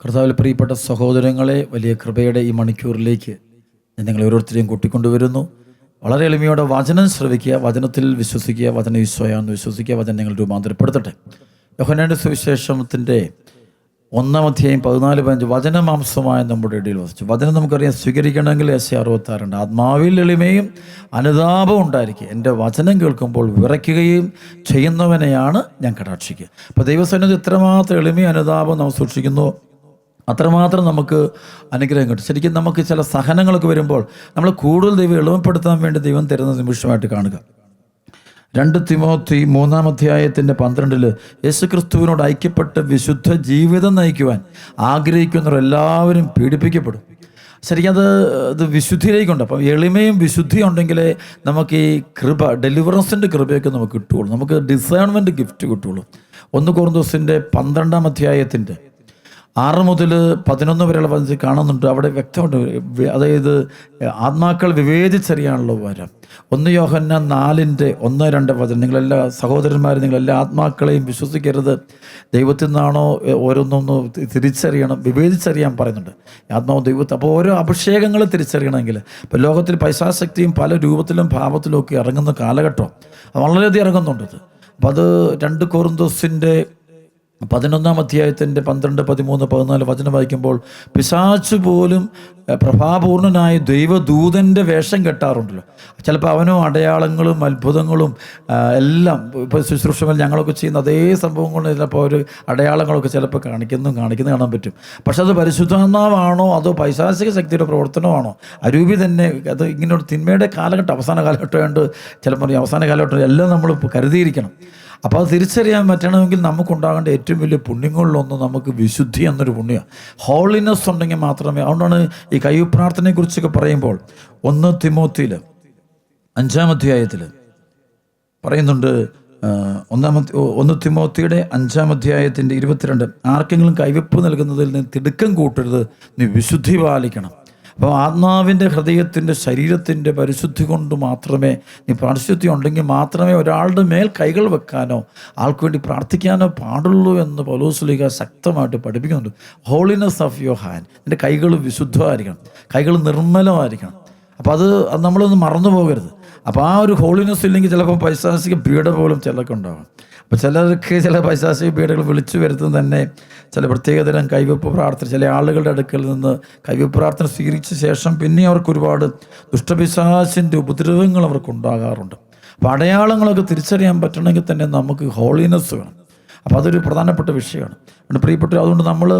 കർത്താവിൽ പ്രിയപ്പെട്ട സഹോദരങ്ങളെ, വലിയ കൃപയുടെ ഈ മണിക്കൂറിലേക്ക് ഞാൻ നിങ്ങളെ ഓരോരുത്തരെയും കൂട്ടിക്കൊണ്ടുവരുന്നു. വളരെ എളിമയോടെ വചനം ശ്രവിക്കുക, വചനത്തിൽ വിശ്വസിക്കുക, വചന ഈശോയാണെന്ന് വിശ്വസിക്കുക, വചനം നിങ്ങൾ രൂപാന്തരപ്പെടുത്തട്ടെ. യോഹന്നാന്റെ സുവിശേഷത്തിൻ്റെ 1-ാം അധ്യായം 14-15 വചനമാംസമായ നമ്മുടെ ഇടയിൽ വസിച്ചു. വചനം നമുക്കറിയാം, സ്വീകരിക്കണമെങ്കിൽ യെശയ്യാ 66 ആത്മാവിൽ എളിമയും അനുതാപവും ഉണ്ടായിരിക്കുക. എൻ്റെ വചനം കേൾക്കുമ്പോൾ വിറയ്ക്കുകയും ചെയ്യുന്നവനെയാണ് ഞാൻ കടാക്ഷിക്കുക. അപ്പോൾ ദൈവസന്നിധി എത്രമാത്രം എളിമയും അനുതാപവും നാം സൂക്ഷിക്കുന്നു, അത്രമാത്രം നമുക്ക് അനുഗ്രഹം കിട്ടും. ശരിക്കും നമുക്ക് ചില സഹനങ്ങളൊക്കെ വരുമ്പോൾ നമ്മൾ കൂടുതൽ ദൈവം എളിമപ്പെടുത്താൻ വേണ്ടി ദൈവം തരുന്ന നിമിഷമായിട്ട് കാണുക. 2 തിമോത്തി 3-ാം അധ്യായത്തിൻ്റെ 12 യേശുക്രിസ്തുവിനോട് ഐക്യപ്പെട്ട് വിശുദ്ധ ജീവിതം നയിക്കുവാൻ ആഗ്രഹിക്കുന്നവരെല്ലാവരും പീഡിപ്പിക്കപ്പെടും. ശരിക്കും അത് വിശുദ്ധിയിലേക്കുണ്ട്. അപ്പം എളിമയും വിശുദ്ധിയും ഉണ്ടെങ്കിലേ നമുക്ക് ഈ കൃപ, ഡെലിവറൻസിൻ്റെ കൃപയൊക്കെ നമുക്ക് കിട്ടുകയുള്ളൂ, നമുക്ക് ഡിസേൺമെൻറ്റ് ഗിഫ്റ്റ് കിട്ടുകയുള്ളൂ. 1 കൊറിന്തോസിൻ്റെ 12-ാം അധ്യായത്തിൻ്റെ 6 മുതൽ 11 വരെയുള്ള വചനത്തിൽ കാണുന്നുണ്ട്. അവിടെ വ്യക്തമുണ്ട്, അതായത് ആത്മാക്കൾ വിവേചിച്ചറിയാനുള്ള വരം. 1 യോഹന്നാൻ 4-ന്റെ 1-2 വചനം, നിങ്ങളെല്ലാ സഹോദരന്മാരും നിങ്ങളെല്ലാ ആത്മാക്കളെയും വിശ്വസിക്കരുത്, ദൈവത്തിൽ നിന്നാണോ ഓരോന്നൊന്ന് തിരിച്ചറിയണം, വിവേചിച്ചറിയാൻ പറയുന്നുണ്ട്. ആത്മാവ് ദൈവത്തെ, അപ്പോൾ ഓരോ അഭിഷേകങ്ങൾ തിരിച്ചറിയണമെങ്കിൽ, ഇപ്പോൾ ലോകത്തിൽ പൈശാചക്തിയും പല രൂപത്തിലും ഭാവത്തിലും ഒക്കെ ഇറങ്ങുന്ന കാലഘട്ടം, അത് വളരെയധികം ഇറങ്ങുന്നുണ്ട്. അപ്പം അത് 2 കൊറിന്തോസിൻ്റെ 11-ാം അധ്യായത്തിൻ്റെ 12, 13, 14 വചനം വായിക്കുമ്പോൾ പിശാച് പോലും പ്രഭാപൂർണനായ ദൈവദൂതൻ്റെ വേഷം കെട്ടാറുണ്ടല്ലോ. ചിലപ്പോൾ അവനും അടയാളങ്ങളും അത്ഭുതങ്ങളും എല്ലാം, ഇപ്പോൾ ശുശ്രൂഷകൾ ഞങ്ങളൊക്കെ ചെയ്യുന്ന അതേ സംഭവങ്ങൾ ചിലപ്പോൾ ഒരു അടയാളങ്ങളൊക്കെ ചിലപ്പോൾ കാണിക്കുന്ന കാണാൻ പറ്റും. പക്ഷെ അത് പരിശുദ്ധാത്മാവാണോ അതോ പൈശാചിക ശക്തിയുടെ പ്രവർത്തനമാണോ? അരൂപി തന്നെ അത് ഇങ്ങനെയൊരു തിന്മയുടെ കാലഘട്ടം, അവസാന കാലഘട്ടമായിട്ട് ചിലപ്പോൾ അവസാന കാലഘട്ടം എല്ലാം നമ്മൾ കരുതിയിരിക്കണം. അപ്പോൾ അത് തിരിച്ചറിയാൻ പറ്റണമെങ്കിൽ നമുക്കുണ്ടാകേണ്ട ഏറ്റവും വലിയ പുണ്യങ്ങളിലൊന്ന് നമുക്ക് വിശുദ്ധി എന്നൊരു പുണ്യമാണ്. ഹോളിനെസ് ഉണ്ടെങ്കിൽ മാത്രമേ. അതുകൊണ്ടാണ് ഈ കൈവ് പ്രാർത്ഥനയെക്കുറിച്ചൊക്കെ പറയുമ്പോൾ 1 തിമോത്തിയിൽ 5-ാം അധ്യായത്തിൽ പറയുന്നുണ്ട്. 1 തിമോത്തിയുടെ 5-ാം അധ്യായത്തിൻ്റെ 22 ആർക്കെങ്കിലും കൈവെപ്പ് നൽകുന്നതിൽ നിന്ന് തിടുക്കം കൂട്ടരുത്, നീ വിശുദ്ധി പാലിക്കണം. അപ്പോൾ ആത്മാവിൻ്റെ, ഹൃദയത്തിൻ്റെ, ശരീരത്തിൻ്റെ പരിശുദ്ധി കൊണ്ട് മാത്രമേ, നീ പരിശുദ്ധി ഉണ്ടെങ്കിൽ മാത്രമേ ഒരാളുടെ മേൽ കൈകൾ വെക്കാനോ ആൾക്ക് വേണ്ടി പ്രാർത്ഥിക്കാനോ പാടുള്ളൂ എന്ന് പൗലോസ്ലീഹ ശക്തമായിട്ട് പഠിപ്പിക്കുന്നുണ്ട്. ഹോളിനെസ് ഓഫ് യുവർ ഹാൻഡ്, നിൻ്റെ കൈകൾ വിശുദ്ധമായിരിക്കണം, കൈകൾ നിർമ്മലമായിരിക്കണം. അപ്പോൾ അത് നമ്മളൊന്ന് മറന്നു പോകരുത്. അപ്പോൾ ആ ഒരു ഹോളിനെസ് ഇല്ലെങ്കിൽ ചിലപ്പോൾ പൈശാചിക പീഡ പോലും ചിലർക്ക് ഉണ്ടാകും. അപ്പോൾ ചിലർക്ക് ചില പൈശാചിക പീഡകൾ വിളിച്ചു വരുത്തുന്നത് തന്നെ ചില പ്രത്യേകതരം കൈവെപ്പ് പ്രാർത്ഥന, ചില ആളുകളുടെ അടുക്കൽ നിന്ന് കൈവെപ്പ് പ്രാർത്ഥന സ്വീകരിച്ച ശേഷം പിന്നെ അവർക്ക് ഒരുപാട് ദുഷ്ടപിശാചിൻ്റെ ഉപദ്രവങ്ങൾ അവർക്കുണ്ടാകാറുണ്ട്. അപ്പോൾ അടയാളങ്ങളൊക്കെ തിരിച്ചറിയാൻ പറ്റണമെങ്കിൽ തന്നെ നമുക്ക് ഹോളിനെസ് വേണം. അപ്പോൾ അതൊരു പ്രധാനപ്പെട്ട വിഷയമാണ്. പ്രിയപ്പെട്ട, അതുകൊണ്ട് നമ്മൾ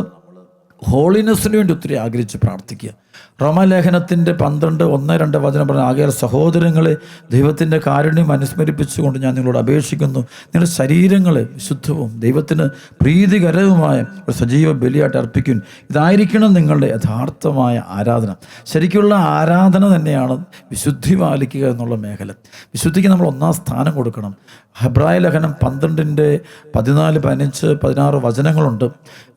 ഹോളിനെസ്സിന് വേണ്ടി ഒത്തിരി ആഗ്രഹിച്ച് പ്രാർത്ഥിക്കുക. റോമാലേഖനത്തിൻ്റെ 12, 1, 2 വചനം പറഞ്ഞ, ആകയാൽ സഹോദരങ്ങളെ, ദൈവത്തിൻ്റെ കാരുണ്യം അനുസ്മരിപ്പിച്ചുകൊണ്ട് ഞാൻ നിങ്ങളോട് അപേക്ഷിക്കുന്നു, നിങ്ങളുടെ ശരീരങ്ങളെ വിശുദ്ധവും ദൈവത്തിന് പ്രീതികരവുമായ ഒരു സജീവ ബലിയായിട്ട് അർപ്പിക്കും. ഇതായിരിക്കണം നിങ്ങളുടെ യഥാർത്ഥമായ ആരാധന. ശരിക്കുള്ള ആരാധന തന്നെയാണ് വിശുദ്ധി പാലിക്കുക എന്നുള്ള മേഖല. വിശുദ്ധിക്ക് നമ്മൾ 1-ാം സ്ഥാനം കൊടുക്കണം. ഹെബ്രായ ലേഖനം 12-ന്റെ 14, 15, 16 വചനങ്ങളുണ്ട്.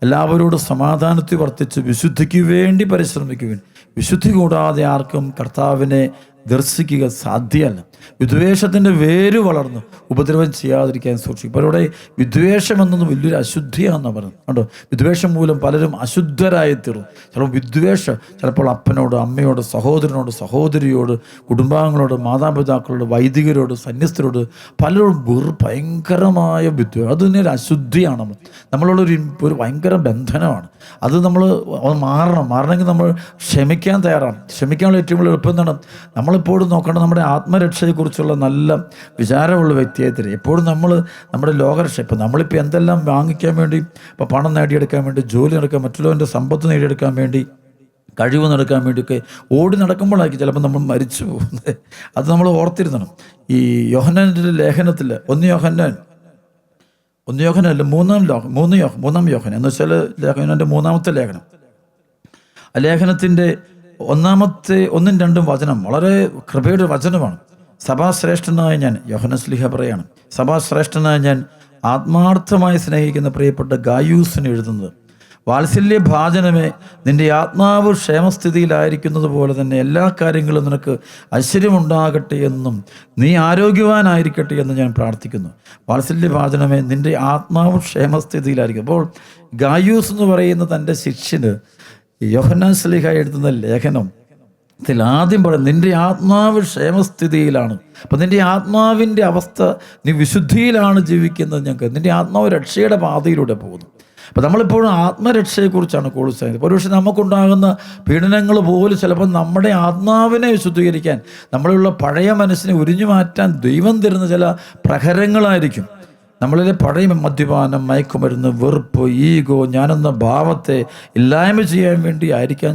എല്ലാവരോടും സമാധാനത്തിൽ വർത്തിച്ച് വിശുദ്ധിക്ക് വേണ്ടി പരിശ്രമിക്കുവിൻ. വിശുദ്ധി കൂടാതെ ആർക്കും കർത്താവിനെ ദർശിക്കുക സാധ്യമല്ല. വിദ്വേഷത്തിൻ്റെ വേര് വളർന്ന് ഉപദ്രവം ചെയ്യാതിരിക്കാൻ സൂക്ഷിക്കും. ഇപ്പോൾ ഇവിടെ വിദ്വേഷം എന്നൊന്നും വലിയൊരു അശുദ്ധിയാണെന്ന് പറഞ്ഞു കണ്ടോ. വിദ്വേഷം മൂലം പലരും അശുദ്ധരായി തീർന്നു. ചിലപ്പോൾ വിദ്വേഷം ചിലപ്പോൾ അപ്പനോട്, അമ്മയോട്, സഹോദരനോട്, സഹോദരിയോട്, കുടുംബാംഗങ്ങളോട്, മാതാപിതാക്കളോട്, വൈദികരോട്, സന്യസ്തരോട് പലരോടും ഭയങ്കരമായ വിദ്വേഷം. അത് തന്നെ ഒരു അശുദ്ധിയാണ്. നമ്മളോടൊരു ഭയങ്കര ബന്ധനമാണ്. അത് നമ്മൾ മാറണമെങ്കിൽ നമ്മൾ ക്ഷമിക്കാൻ തയ്യാറാണ്. ക്ഷമിക്കാനുള്ള ഏറ്റവും വലിയ എളുപ്പം എന്താണ്? നമ്മളിപ്പോഴും നോക്കേണ്ടത് നമ്മുടെ ആത്മരക്ഷയെക്കുറിച്ചുള്ള നല്ല വിചാരമുള്ള വ്യക്തിയായി തരും. എപ്പോഴും നമ്മുടെ ലോകരക്ഷ, ഇപ്പം നമ്മളിപ്പോൾ എന്തെല്ലാം വാങ്ങിക്കാൻ വേണ്ടി, ഇപ്പോൾ പണം നേടിയെടുക്കാൻ വേണ്ടി, ജോലി നടക്കാൻ, മറ്റുള്ളവൻ്റെ സമ്പത്ത് നേടിയെടുക്കാൻ വേണ്ടി, കഴിവ് നടക്കാൻ വേണ്ടിയൊക്കെ ഓടി നടക്കുമ്പോഴായിരിക്കും ചിലപ്പോൾ നമ്മൾ മരിച്ചു പോകുന്നത്. അത് നമ്മൾ ഓർത്തിരുന്നണം. ഈ യോഹന്നാൻ്റെ ലേഖനത്തിൽ 1 യോഹന്നാൻ 3 യോഹന്നാൻ എന്ന് വെച്ചാൽ ലേഖനൻ്റെ 3-ാമത്തെ ലേഖനം, ആ ലേഖനത്തിൻ്റെ 1-ാമത്തെ 1-2 വചനം വളരെ കൃപയുടെ വചനമാണ്. സഭാശ്രേഷ്ഠനായ ഞാൻ, യോഹന്നാൻ ശ്ലീഹ പറയാണ്, സഭാശ്രേഷ്ഠനായ ഞാൻ ആത്മാർത്ഥമായി സ്നേഹിക്കുന്ന പ്രിയപ്പെട്ട ഗായൂസിന് എഴുതുന്നത്, വാത്സല്യ ഭാജനമേ, നിൻ്റെ ആത്മാവ് ക്ഷേമസ്ഥിതിയിലായിരിക്കുന്നത് പോലെ തന്നെ എല്ലാ കാര്യങ്ങളും നിനക്ക് ഐശ്വര്യമുണ്ടാകട്ടെ എന്നും നീ ആരോഗ്യവാനായിരിക്കട്ടെ എന്ന് ഞാൻ പ്രാർത്ഥിക്കുന്നു. വാത്സല്യ ഭാജനമേ, നിൻ്റെ ആത്മാവ് ക്ഷേമസ്ഥിതിയിലായിരിക്കും. അപ്പോൾ ഗായൂസ് എന്ന് പറയുന്ന തൻ്റെ ശിഷ്യന് യോഹന്നാൻ ശ്ലീഹ എഴുതുന്ന ലേഖനം ഇതിൽ ആദ്യം പറയും നിൻ്റെ ആത്മാവ് ക്ഷേമസ്ഥിതിയിലാണ്. അപ്പം നിൻ്റെ ആത്മാവിൻ്റെ അവസ്ഥ, നീ വിശുദ്ധിയിലാണ് ജീവിക്കുന്നത്. ഞങ്ങൾക്ക് നിൻ്റെ ആത്മാവ് രക്ഷയുടെ പാതയിലൂടെ പോകുന്നു. അപ്പോൾ നമ്മളിപ്പോഴും ആത്മരക്ഷയെക്കുറിച്ചാണ് കൂടുതൽ പറയുന്നത്. ഒരുപക്ഷെ നമുക്കുണ്ടാകുന്ന പീഡനങ്ങൾ പോലും ചിലപ്പോൾ നമ്മുടെ ആത്മാവിനെ വിശുദ്ധീകരിക്കാൻ, നമ്മളിലുള്ള പഴയ മനസ്സിനെ ഉരിഞ്ഞു മാറ്റാൻ ദൈവം തരുന്ന ചില പ്രഹരങ്ങളായിരിക്കും. നമ്മളിലെ പഴയ മദ്യപാനം, മയക്കുമരുന്ന്, വെറുപ്പ്, ഈഗോ, ഞാനെന്ന ഭാവത്തെ ഇല്ലായ്മ ചെയ്യാൻ വേണ്ടി ആയിരിക്കാം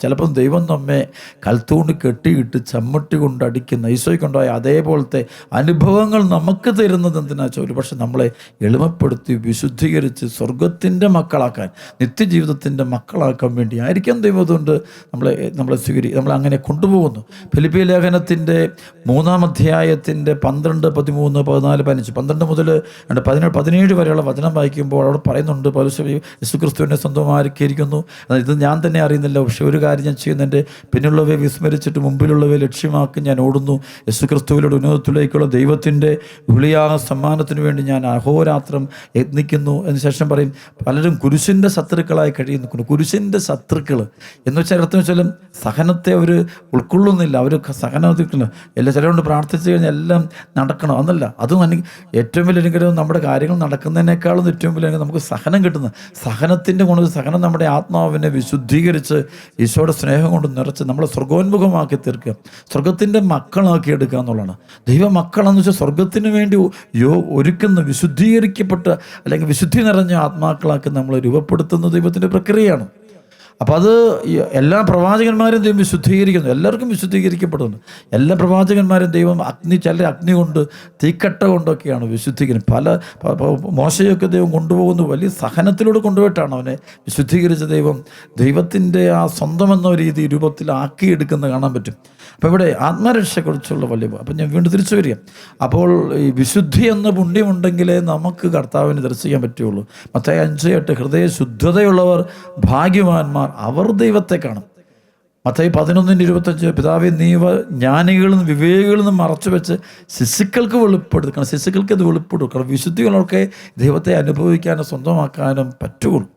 ചിലപ്പം ദൈവം നമ്മെ കൽത്തൂണ്ട് കെട്ടിയിട്ട് ചമ്മട്ടി കൊണ്ട് അടിക്കുന്ന ഈശോയ്ക്കുണ്ടായ അതേപോലത്തെ അനുഭവങ്ങൾ നമുക്ക് തരുന്നത് എന്തിനാ വെച്ചാൽ ഒരുപക്ഷെ നമ്മളെ എളിമപ്പെടുത്തി വിശുദ്ധീകരിച്ച് സ്വർഗത്തിൻ്റെ മക്കളാക്കാൻ, നിത്യജീവിതത്തിൻ്റെ മക്കളാക്കാൻ വേണ്ടി ആയിരിക്കാം ദൈവം അതുകൊണ്ട് നമ്മളെ അങ്ങനെ കൊണ്ടുപോകുന്നു. ഫിലിപ്പി ലേഖനത്തിൻ്റെ 3-ാം അധ്യായത്തിൻ്റെ 12, 13, 14, 15, 12 മുതൽ 17 വരെയുള്ള വചനം വായിക്കുമ്പോൾ അവിടെ പറയുന്നുണ്ട്, പൗലോസ് യേശുക്രിസ്തുവിനെ സ്വന്തമാക്കിയിരിക്കുന്നു. ഇത് ഞാൻ തന്നെ അറിയുന്നില്ല, പക്ഷേ ഒരു കാര്യം ഞാൻ ചെയ്യുന്നു, എൻ്റെ പിന്നുള്ളവയെ വിസ്മരിച്ചിട്ട് മുമ്പിലുള്ളവയെ ലക്ഷ്യമാക്കി ഞാൻ ഓടുന്നു. യേശുക്രിസ്തുവിലുള്ള ഉന്നതത്തിലേക്കുള്ള ദൈവത്തിൻ്റെ വിളിയായ സമ്മാനത്തിന് വേണ്ടി ഞാൻ അഹോരാത്രം യത്നിക്കുന്നു. അതിനുശേഷം പറയും പലരും കുരിശിൻ്റെ ശത്രുക്കളായി കഴിയുന്നു. കുരിശിൻ്റെ ശത്രുക്കൾ എന്ന് വെച്ചാൽ അർത്ഥം വെച്ചാലും സഹനത്തെ അവർ ഉൾക്കൊള്ളുന്നില്ല. അവർ സഹനത്തില്ല. ചിലരുകൊണ്ട് പ്രാർത്ഥിച്ചു കഴിഞ്ഞാൽ എല്ലാം നടക്കണം എന്നല്ല. അതും ഏറ്റവും വലിയ അനുഗ്രഹം നമ്മുടെ കാര്യങ്ങൾ നടക്കുന്നതിനേക്കാളും ഏറ്റവും വലിയ നമുക്ക് സഹനം കിട്ടുന്നത്. സഹനത്തിൻ്റെ ഗുണം, സഹനം നമ്മുടെ ആത്മാവിനെ വിശുദ്ധീകരിച്ച് ഈശോയുടെ സ്നേഹം കൊണ്ട് നിറച്ച് നമ്മളെ സ്വർഗോന്മുഖമാക്കി തീർക്കുക, സ്വർഗത്തിൻ്റെ മക്കളാക്കി എടുക്കുക എന്നുള്ളതാണ്. ദൈവ മക്കളെന്ന് വെച്ചാൽ സ്വർഗത്തിന് വേണ്ടി ഒരുക്കുന്ന, വിശുദ്ധീകരിക്കപ്പെട്ട അല്ലെങ്കിൽ വിശുദ്ധി നിറഞ്ഞ ആത്മാക്കളാക്കി നമ്മളെ രൂപപ്പെടുത്തുന്ന ദൈവത്തിൻ്റെ പ്രക്രിയയാണ്. അപ്പോൾ അത് എല്ലാ പ്രവാചകന്മാരും ദൈവം വിശുദ്ധീകരിക്കുന്നു, എല്ലാവർക്കും വിശുദ്ധീകരിക്കപ്പെടുന്നു. എല്ലാ പ്രവാചകന്മാരും ദൈവം ചില അഗ്നി കൊണ്ട്, തീക്കട്ട കൊണ്ടൊക്കെയാണ് വിശുദ്ധീകരിക്കുന്നത്. മോശയൊക്കെ ദൈവം കൊണ്ടുപോകുന്നു, വലിയ സഹനത്തിലൂടെ കൊണ്ടുപോയിട്ടാണ് അവനെ വിശുദ്ധീകരിച്ച ദൈവത്തിൻ്റെ ആ സ്വന്തം എന്ന രീതി രൂപത്തിലാക്കിയെടുക്കുന്നത് കാണാൻ പറ്റും. അപ്പോൾ ഇവിടെ ആത്മരക്ഷയെക്കുറിച്ചുള്ള വലിയ, അപ്പം ഞാൻ വീണ്ടും തിരിച്ചു വരിക. അപ്പോൾ ഈ വിശുദ്ധി എന്ന പുണ്യമുണ്ടെങ്കിലേ നമുക്ക് കർത്താവിനെ ദർശിക്കാൻ പറ്റുള്ളൂ. മത്തായി 5:8 ഹൃദയ ശുദ്ധതയുള്ളവർ ഭാഗ്യവാന്മാർ, അവർ ദൈവത്തെ കാണും. മത്തായി 11:25 പിതാവേ നീ ജ്ഞാനികളിൽ നിന്ന് വിവേകികളിൽ നിന്ന് മറച്ചു വെച്ച് ശിശുക്കൾക്ക് വെളിപ്പെടുത്തണം. ശിശുക്കൾക്ക് അത് വെളിപ്പെടുക്കണം. വിശുദ്ധികളൊക്കെ ദൈവത്തെ അനുഭവിക്കാനും സ്വന്തമാക്കാനും പറ്റുള്ളൂ.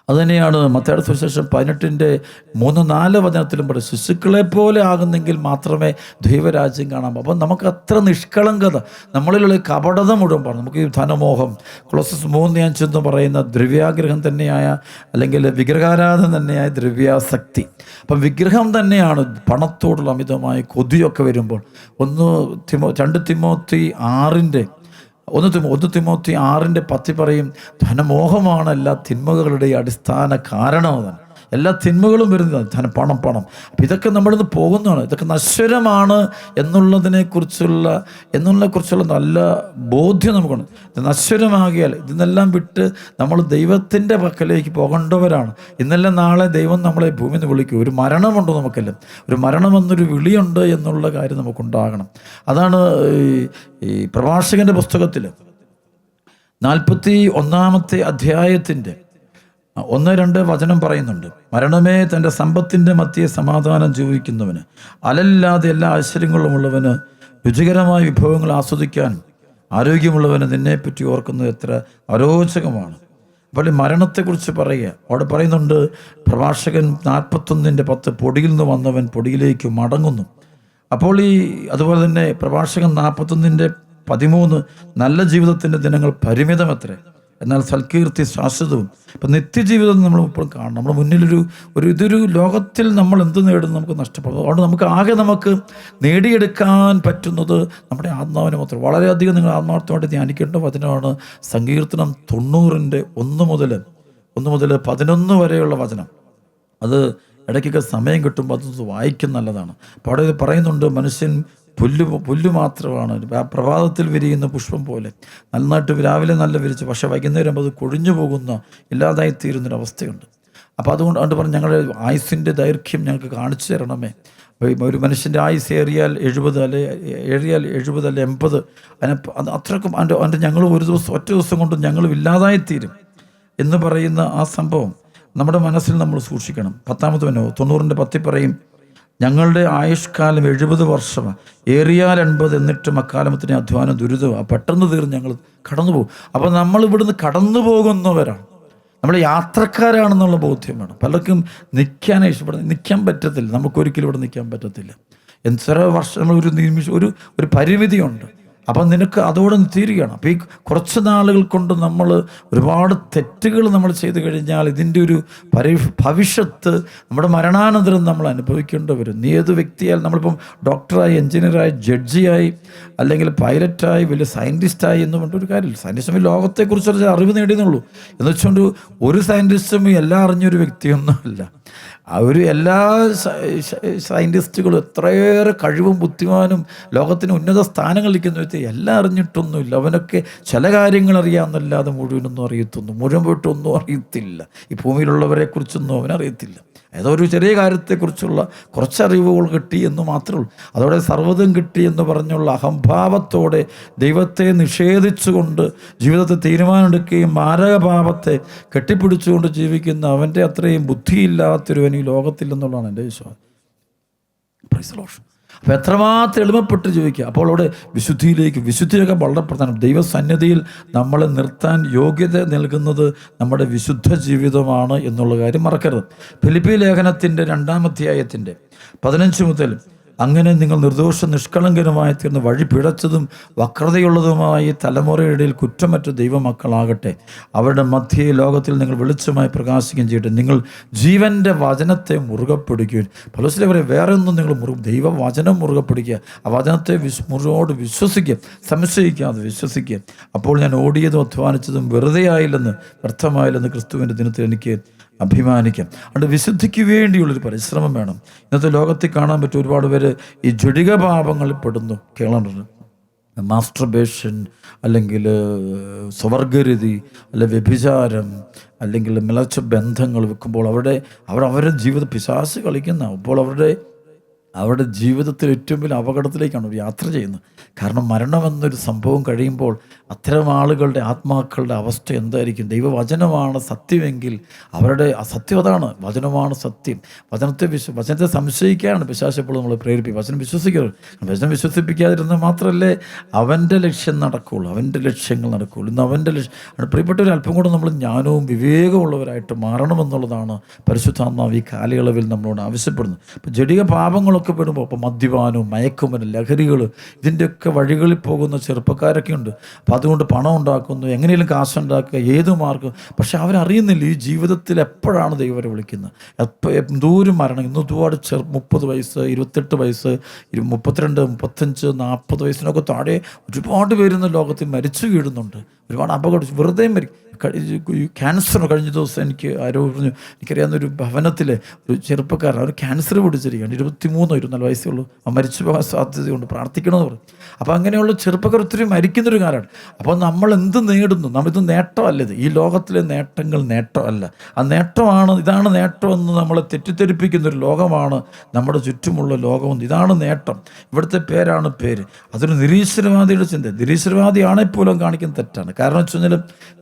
അതുതന്നെയാണ് മത്തായിയുടെ സുവിശേഷം 18:3-4 വചനത്തിലും പറയും, ശിശുക്കളെ പോലെ ആകുന്നെങ്കിൽ മാത്രമേ ദൈവരാജ്യം കാണാം. അപ്പം നമുക്ക് അത്ര നിഷ്കളങ്കത, നമ്മളിലുള്ള കപടത മുഴുവൻ പറഞ്ഞു. നമുക്ക് ഈ ധനമോഹം, കൊളോസസ് 3:5 എന്ന് പറയുന്ന ദ്രവ്യാഗ്രഹം തന്നെയായ, അല്ലെങ്കിൽ വിഗ്രഹാരാധന തന്നെയായ ദ്രവ്യാസക്തി. അപ്പം വിഗ്രഹം തന്നെയാണ് പണത്തോടുള്ള അമിതമായ കൊതിയൊക്കെ വരുമ്പോൾ. 2 തിമോത്തി 6:10 പറയും, ധനമോഹമാണ് എല്ലാ തിന്മകളുടെ അടിസ്ഥാന കാരണം. എല്ലാ തിന്മകളും വരുന്നത് പണം. അപ്പം ഇതൊക്കെ നമ്മളിന്ന് പോകുന്നതാണ്. ഇതൊക്കെ നശ്വരമാണ് എന്നുള്ളതിനെക്കുറിച്ചുള്ള നല്ല ബോധ്യം നമുക്കുണ്ട്. ഇത് നശ്വരമാകിയാൽ ഇതിനെല്ലാം വിട്ട് നമ്മൾ ദൈവത്തിൻ്റെ പക്കലേക്ക് പോകേണ്ടവരാണ്. ഇന്നല്ല നാളെ ദൈവം നമ്മളെ ഭൂമിയിൽ നിന്ന് വിളിക്കും. ഒരു മരണമുണ്ട് നമുക്കെല്ലാം, ഒരു മരണമെന്നൊരു വിളിയുണ്ട് എന്നുള്ള കാര്യം നമുക്കുണ്ടാകണം. അതാണ് ഈ പ്രഭാഷകൻ്റെ പുസ്തകത്തിൽ 41-ാമത്തെ അധ്യായത്തിൻ്റെ 1-2 വചനം പറയുന്നുണ്ട്. മരണമേ, തൻ്റെ സമ്പത്തിൻ്റെ മധ്യേ സമാധാനം ജീവിക്കുന്നവന്, അലല്ലാതെ എല്ലാ ഐശ്വര്യങ്ങളുമുള്ളവന്, രുചികരമായ വിഭവങ്ങൾ ആസ്വദിക്കാൻ ആരോഗ്യമുള്ളവന് നിന്നെപ്പറ്റി ഓർക്കുന്നത് എത്ര അരോചകമാണ്. അപ്പോൾ ഈ മരണത്തെക്കുറിച്ച് പറയുക. അവിടെ പറയുന്നുണ്ട്, പ്രഭാഷകൻ 41:10 പൊടിയിൽ നിന്ന് വന്നവൻ പൊടിയിലേക്ക് മടങ്ങുന്നു. അപ്പോൾ അതുപോലെ തന്നെ പ്രഭാഷകൻ 41:13 നല്ല ജീവിതത്തിൻ്റെ ദിനങ്ങൾ പരിമിതമത്രേ, എന്നാൽ സൽകീർത്തി ശാശ്വതവും. ഇപ്പം നിത്യജീവിതം നമ്മൾ ഇപ്പോഴും കാണണം. നമ്മുടെ മുന്നിലൊരു ഇതൊരു ലോകത്തിൽ നമ്മൾ എന്ത് നേടുന്നു നമുക്ക് നഷ്ടപ്പെടും. അതുകൊണ്ട് നമുക്ക് നേടിയെടുക്കാൻ പറ്റുന്നത് നമ്മുടെ ആത്മാവിനെ മാത്രം. വളരെയധികം നിങ്ങൾ ആത്മാർത്ഥമായിട്ട് ധ്യാനിക്കേണ്ട വചനമാണ് സങ്കീർത്തനം 90-ന്റെ 1 മുതൽ 11 വരെയുള്ള വചനം. അത് ഇടയ്ക്കൊക്കെ സമയം കിട്ടുമ്പോൾ അതൊന്ന് വായിക്കും, നല്ലതാണ്. അപ്പോൾ അവിടെ പറയുന്നുണ്ട്, മനുഷ്യൻ പുല്ല് മാത്രമാണ്, പ്രഭാതത്തിൽ വിരിയുന്ന പുഷ്പം പോലെ. നന്നായിട്ട് രാവിലെ നല്ല വിരിച്ച്, പക്ഷേ വൈകുന്നേരം അത് കൊഴിഞ്ഞു പോകുന്ന, ഇല്ലാതായിത്തീരുന്നൊരവസ്ഥയുണ്ട്. അപ്പോൾ അതുകൊണ്ട് പറഞ്ഞ് ഞങ്ങളുടെ ആയുസ്സിൻ്റെ ദൈർഘ്യം ഞങ്ങൾക്ക് കാണിച്ചു തരണമേ. ഒരു മനുഷ്യൻ്റെ ആയുസ് ഏറിയാൽ 70 അല്ലെ 80, അത്രക്കും ഞങ്ങൾ ഒറ്റ ദിവസം കൊണ്ട് ഞങ്ങളും ഇല്ലാതായിത്തീരും. എന്ന് പറയുന്ന ആ സംഭവം നമ്മുടെ മനസ്സിൽ നമ്മൾ സൂക്ഷിക്കണം. 10-ാമത്തെ 90-10 പറയും, ഞങ്ങളുടെ ആയുഷ്കാലം 70 വർഷം, ഏറിയാൽ 80, എന്നിട്ടും അക്കാലത്തിന് അധ്വാനം ദുരിതമാണ്, പെട്ടെന്ന് തീർന്ന് ഞങ്ങൾ കടന്നു പോകും. അപ്പോൾ നമ്മൾ ഇവിടുന്ന് കടന്നു പോകുന്നവരാണ്, നമ്മൾ യാത്രക്കാരാണെന്നുള്ള ബോധ്യം വേണം. പലർക്കും നിൽക്കാനേ ഇഷ്ടപ്പെടുന്നത്, നിൽക്കാൻ പറ്റത്തില്ല, നമുക്കൊരിക്കലും ഇവിടെ നിൽക്കാൻ പറ്റത്തില്ല. എത്ര വർഷം ഒരു നിമിഷം ഒരു പരിമിതിയുണ്ട്. അപ്പം നിനക്ക് അതോടെ തീരുകയാണ്. അപ്പോൾ ഈ കുറച്ച് നാളുകൾ കൊണ്ട് നമ്മൾ ഒരുപാട് തെറ്റുകൾ നമ്മൾ ചെയ്തു കഴിഞ്ഞാൽ ഇതിൻ്റെ ഒരു ഭവിഷ്യത്ത് നമ്മുടെ മരണാനന്തരം നമ്മൾ അനുഭവിക്കേണ്ടി വരും. നീ ഏത് വ്യക്തിയാൽ, നമ്മളിപ്പം ഡോക്ടറായി, എൻജിനീയറായി, ജഡ്ജിയായി, അല്ലെങ്കിൽ പൈലറ്റായി, വലിയ സയൻറ്റിസ്റ്റായി എന്ന് പറഞ്ഞൊരു കാര്യമില്ല. സയൻറ്റിസ്റ്റും ലോകത്തെക്കുറിച്ചൊരു അറിവ് നേടിയെന്നുള്ളൂ എന്ന് വെച്ചുകൊണ്ട് ഒരു സയൻറ്റിസ്റ്റും എല്ലാം അറിഞ്ഞൊരു വ്യക്തിയൊന്നുമല്ല. എല്ലാ സയൻറ്റിസ്റ്റുകളും എത്രയേറെ കഴിവും ബുദ്ധിമാനും ലോകത്തിന് ഉന്നത സ്ഥാനങ്ങളിൽ നിൽക്കുന്ന വ്യക്തി എല്ലാം അറിഞ്ഞിട്ടൊന്നുമില്ല. അവനൊക്കെ ചില കാര്യങ്ങൾ അറിയാമെന്നല്ലാതെ മുഴുവനൊന്നും അറിയത്തൊന്നും, മുഴുവൻ പോയിട്ടൊന്നും അറിയത്തില്ല. ഈ ഭൂമിയിലുള്ളവരെ കുറിച്ചൊന്നും അവനറിയത്തില്ല. ഏതോ ഒരു ചെറിയ കാര്യത്തെക്കുറിച്ചുള്ള കുറച്ചറിവുകൾ കിട്ടി എന്ന് മാത്രമേ ഉള്ളൂ. അതോടെ സർവ്വതും കിട്ടി എന്ന് പറഞ്ഞുള്ള അഹംഭാവത്തോടെ ദൈവത്തെ നിഷേധിച്ചുകൊണ്ട് ജീവിതത്തിൽ തീരുമാനമെടുക്കുകയും മാരകഭാവത്തെ കെട്ടിപ്പിടിച്ചുകൊണ്ട് ജീവിക്കുന്ന അവൻ്റെ അത്രയും ബുദ്ധിയില്ലാത്തൊരുവൻ ഈ ലോകത്തില്ലെന്നുള്ളതാണ് എൻ്റെ വിശ്വാസം. Praise the Lord. അപ്പോൾ എത്രമാത്രം എളിമപ്പെട്ട് ജീവിക്കുക. അപ്പോൾ അവിടെ വിശുദ്ധിയൊക്കെ വളരെ പ്രധാനം. ദൈവസന്നിധിയിൽ നമ്മളെ നിർത്താൻ യോഗ്യത നൽകുന്നത് നമ്മുടെ വിശുദ്ധ ജീവിതമാണ് എന്നുള്ള കാര്യം മറക്കരുത്. ഫിലിപ്പി ലേഖനത്തിൻ്റെ 2-ാം അധ്യായത്തിൻ്റെ 15 മുതൽ, അങ്ങനെ നിങ്ങൾ നിർദോഷ നിഷ്കളങ്കനുമായി തീർന്ന് വഴി പിഴച്ചതും വക്രതയുള്ളതുമായി തലമുറയുടെ ഇടയിൽ കുറ്റമറ്റ ദൈവമക്കളാകട്ടെ. അവരുടെ മധ്യേ ലോകത്തിൽ നിങ്ങൾ വെളിച്ചമായി പ്രകാശിക്കുകയും ചെയ്യട്ടെ. നിങ്ങൾ ജീവൻ്റെ വചനത്തെ മുറുകെ പിടിക്കുകയും, പൗലോസ് പറയും, വേറെ ഒന്നും നിങ്ങൾ ദൈവവചനം മുറുകെ പിടിക്കുക, ആ വചനത്തെ മുഴുവനോട് വിശ്വസിക്കുക, സംശയിക്കാതെ വിശ്വസിക്കുക. അപ്പോൾ ഞാൻ ഓടിയതും അധ്വാനിച്ചതും വെറുതെ ആയില്ലെന്ന്, വ്യർത്ഥമായില്ലെന്ന് ക്രിസ്തുവിൻ്റെ ദിനത്തിൽ എനിക്ക് അഭിമാനിക്കാം. അതുകൊണ്ട് വിശുദ്ധിക്ക് വേണ്ടിയുള്ളൊരു പരിശ്രമം വേണം. ഇന്നത്തെ ലോകത്തിൽ കാണാൻ പറ്റും ഒരുപാട് പേര് ഈ ജഡിക പാപങ്ങളിൽ പെടുന്നു. കേൾക്കുന്നുണ്ട്, മാസ്റ്റർബേഷൻ, അല്ലെങ്കിൽ സ്വവർഗരതി, അല്ലെങ്കിൽ വ്യഭിചാരം, അല്ലെങ്കിൽ മികച്ച ബന്ധങ്ങൾ വെക്കുമ്പോൾ അവരുടെ ജീവിത പിശാച് കളിക്കുന്ന, അപ്പോൾ അവരുടെ ജീവിതത്തിൽ ഏറ്റവും വലിയ അപകടത്തിലേക്കാണ് അവർ യാത്ര ചെയ്യുന്നത്. കാരണം മരണമെന്നൊരു സംഭവം കഴിയുമ്പോൾ അത്തരം ആളുകളുടെ ആത്മാക്കളുടെ അവസ്ഥ എന്തായിരിക്കും? ദൈവവചനമാണ് സത്യമെങ്കിൽ അവരുടെ സത്യം അതാണ്, വചനമാണ് സത്യം. വചനത്തെ സംശയിക്കാനാണ് പിശാച് എപ്പോഴും നമ്മളെ പ്രേരിപ്പിക്കും. വചനം വിശ്വസിക്കരുത്. വചനം വിശ്വസിപ്പിക്കാതിരുന്നാൽ മാത്രമല്ലേ അവൻ്റെ ലക്ഷ്യം നടക്കുകയുള്ളൂ, അവൻ്റെ ലക്ഷ്യങ്ങൾ നടക്കുകയുള്ളൂ. ഇന്ന് അവൻ്റെ ലക്ഷ്യം പ്രിയപ്പെട്ടവർ അല്പം കൂടെ നമ്മൾ ജ്ഞാനവും വിവേകമുള്ളവരായിട്ട് മാറണമെന്നുള്ളതാണ് പരിശുദ്ധാത്മാവ് ഈ കാലയളവിൽ നമ്മളോട് ആവശ്യപ്പെടുന്നത്. അപ്പോൾ ജഡിക പാപങ്ങളൊക്കെ പെടുമ്പോൾ, ഇപ്പോൾ മദ്യപാനവും മയക്കുമരുന്നും ലഹരികൾ, ഇതിൻ്റെയൊക്കെ വഴികളിൽ പോകുന്ന ചെറുപ്പക്കാരൊക്കെ ഉണ്ട്. അപ്പോൾ അതുകൊണ്ട് പണം ഉണ്ടാക്കുന്നു, എങ്ങനെയും കാശുണ്ടാക്കുക, ഏത് മാർഗം. പക്ഷെ അവരറിയുന്നില്ല ഈ ജീവിതത്തിൽ എപ്പോഴാണ് ദൈവം അവരെ വിളിക്കുന്നത്. എന്തോരം മരണം ഇന്ന് ഒരുപാട് 30 വയസ്സ്, 28 വയസ്സ്, 32, 35, 40 വയസ്സിനൊക്കെ താഴെ ഒരുപാട് പേരുന്ന ലോകത്തിൽ മരിച്ചു വീഴുന്നുണ്ട്. ഒരുപാട് അപകടം വെറുതെ ക്യാൻസർ. കഴിഞ്ഞ ദിവസം എനിക്ക് ആരോ പറഞ്ഞു, എനിക്കറിയാവുന്നൊരു ഭവനത്തിലെ ഒരു ചെറുപ്പക്കാരൻ, അവർ ക്യാൻസർ പിടിച്ചിരിക്കുകയാണ്. 23-24 വയസ്സേ ഉള്ളൂ. മരിച്ചു പോകാൻ സാധ്യതയുണ്ട്, പ്രാർത്ഥിക്കണമെന്ന് പറഞ്ഞു. അപ്പോൾ അങ്ങനെയുള്ള ചെറുപ്പക്കാർ ഒത്തിരി മരിക്കുന്നൊരു കാലമാണ്. അപ്പോൾ നമ്മൾ എന്ത് നേടുന്നു? ഇത് നേട്ടമല്ല. ഈ ലോകത്തിലെ നേട്ടങ്ങൾ നേട്ടമല്ല. ആ നേട്ടമാണ്, ഇതാണ് നേട്ടമെന്ന് നമ്മളെ തെറ്റിദ്ധരിപ്പിക്കുന്നൊരു ലോകമാണ് നമ്മുടെ ചുറ്റുമുള്ള ലോകം. ഇതാണ് നേട്ടം, ഇവിടുത്തെ പേരാണ് പേര്. അതൊരു നിരീശ്വരവാദിയുടെ ചിന്ത. നിരീശ്വരവാദിയാണെപ്പോലും കാണിക്കുന്ന തെറ്റാണ്. കാരണം വെച്ച് കഴിഞ്ഞാൽ